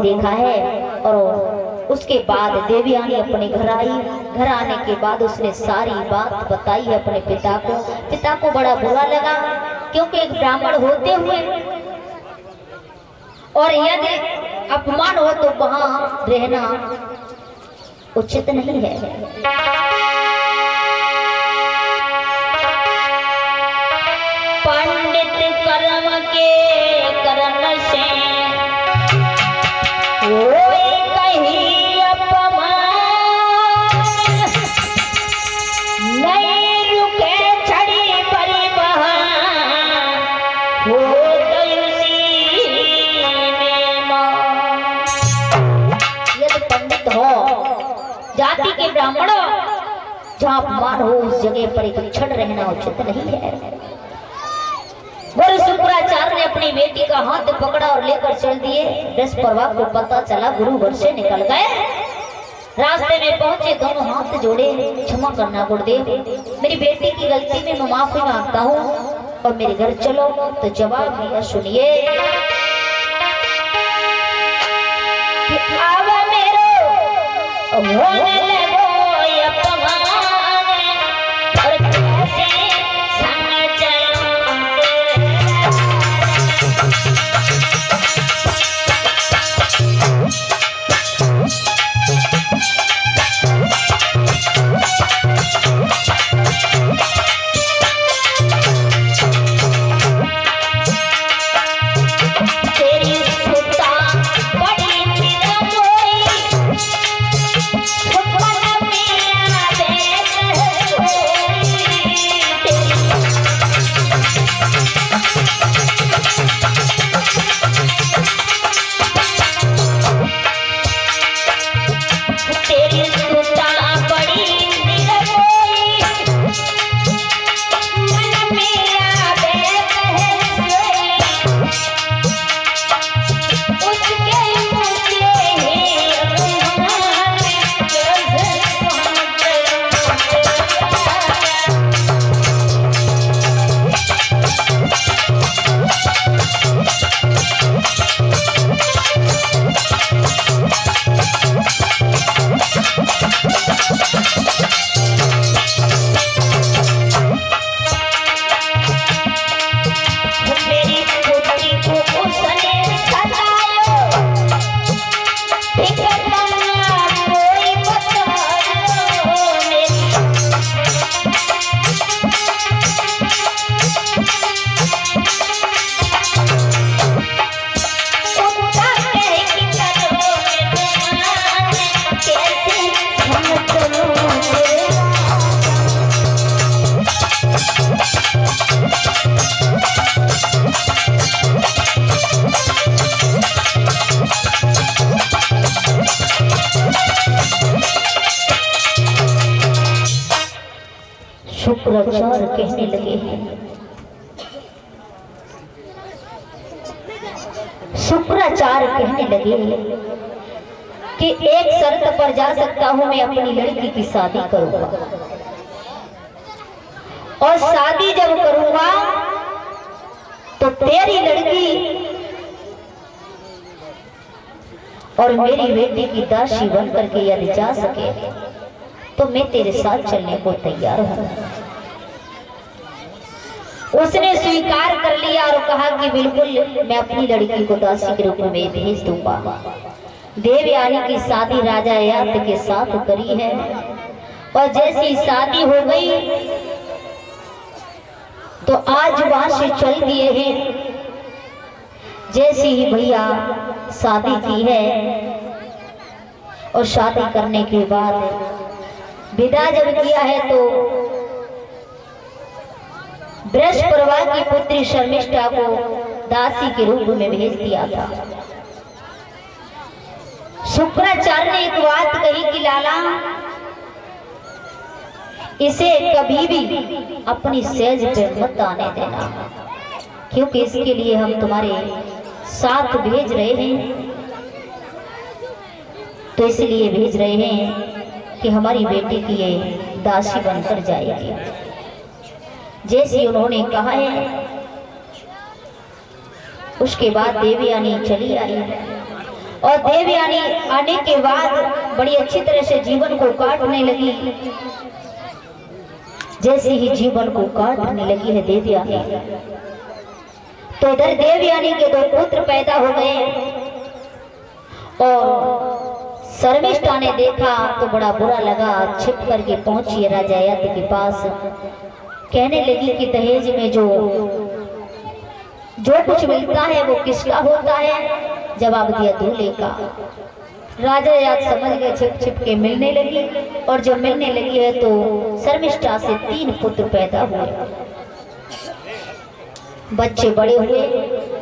देखा है। और उसके बाद देवयानी अपने घर आई। घर आने के बाद उसने सारी बात बताई अपने पिता को। पिता को बड़ा बुरा लगा, क्योंकि एक ब्राह्मण होते हुए और यदि अपमान हो तो वहां रहना उचित नहीं है। पंडित कर्म के करण से जाति के ब्राह्मणों जहाँ अपमान हो उस जगह पर एक क्षण रहना उचित नहीं है। गुरु शुक्राचार्य ने अपनी बेटी का हाथ पकड़ा और लेकर चल दिए। बृहस्पतिवार को पता चला गुरु घर से निकल गए। रास्ते में पहुंचे, दोनों हाथ जोड़े, क्षमा करना गुरुदेव, मेरी बेटी की गलती में मैं माफी मांगता हूँ और मेरे घर चलो। तो जवाब दिया, सुनिए होने लगो अपमान और कैसे संग शुक्राचार्य कहने लगे हैं, शुक्राचार्य कहने लगे कि एक शर्त पर जा सकता हूं, मैं अपनी लड़की की शादी करूंगा और शादी जब करूंगा तो तेरी लड़की और मेरी बेटी की दासी बन करके यदि जा सके तो मैं तेरे साथ चलने को तैयार हूं। उसने स्वीकार कर लिया और कहा कि बिल्कुल मैं अपनी लड़की को दासी के रूप में भेज दूंगा। देवयानी की शादी राजा यात के साथ करी है और जैसी शादी हो गई तो आज वहां से चल दिए हैं। जैसी ही भैया शादी की है और शादी करने के बाद विदा जब किया है तो बृहस्पतिवार की पुत्री शर्मिष्ठा को दासी के रूप में भेज दिया था। शुक्राचार्य ने एक बात कही कि लाला, इसे कभी भी अपनी सेज पे मत आने देना, क्योंकि इसके लिए हम तुम्हारे साथ भेज रहे हैं। तो इसलिए भेज रहे हैं कि हमारी बेटी की ये दासी बनकर जाएगी। जैसे उन्होंने कहा है उसके बाद देवयानी चली आई और देवयानी आने के बाद बड़ी अच्छी तरह से जीवन को काटने लगी। जैसे ही जीवन को काटने लगी है देवयानी, तो इधर देवयानी के 2 पुत्र पैदा हो गए। और शर्मिष्ठा ने देखा तो बड़ा बुरा लगा, छिप करके पहुंची राजा यति के पास। कहने लगी कि दहेज में जो कुछ मिलता है वो किसका होता है? जवाब दिया दूल्हे का। राजा याद समझ गए, छिप छिप के मिलने लगी। और जब मिलने लगी है तो शर्मिष्ठा से 3 पुत्र पैदा हुए। बच्चे बड़े हुए।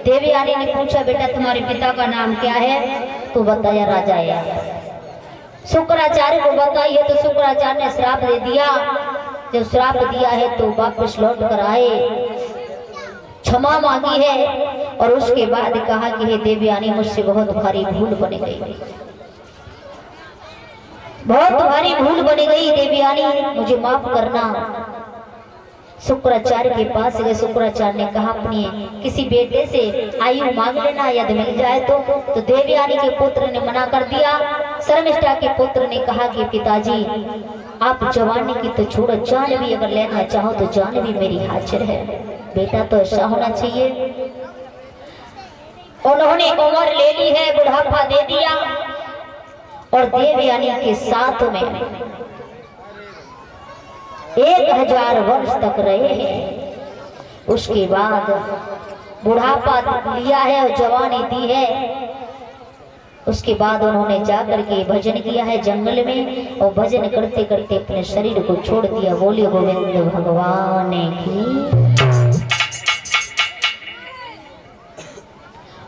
देवयानी ने पूछा, बेटा तुम्हारे पिता का नाम क्या है? तो बताया राजा याद। शुक्राचार्य को बताइए तो शुक्राचार्य ने श्राप दे दिया। जब श्राप दिया है तो वापस लौट कर आए, क्षमा मांगी है। और उसके बाद कहा कि हे देवयानी, मुझसे बहुत भारी भूल बन गई, बहुत भारी भूल बन गई देवयानी, मुझे माफ करना। शुक्राचार्य के पास गए। शुक्राचार्य ने कहा, अपने किसी बेटे से आयु मांग लेना, यदि मिल जाए तो देवयानी के पुत्र ने मना कर दिया। शर्मिष्ठा के पुत्र ने कहा कि पिताजी, आप जवानी की तो छोड़ो, जान भी अगर लेना चाहो तो जान भी मेरी हाजिर है। बेटा तो ऐसा होना चाहिए। उन्होंने उम्र ले ली है, बुढ़ापा दे दिया। और देवयानी के साथ में 1000 वर्ष तक रहे हैं। उसके बाद बुढ़ापा लिया है और जवानी दी है। उसके बाद उन्होंने जाकर के भजन किया है जंगल में। और भजन करते करते अपने शरीर को छोड़ दिया। बोलिए गोविंद भगवान की।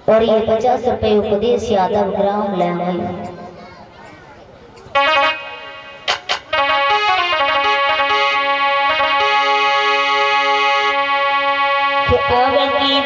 और ये 50 रुपए उपदेश यादव ग्राम ले आई। अब की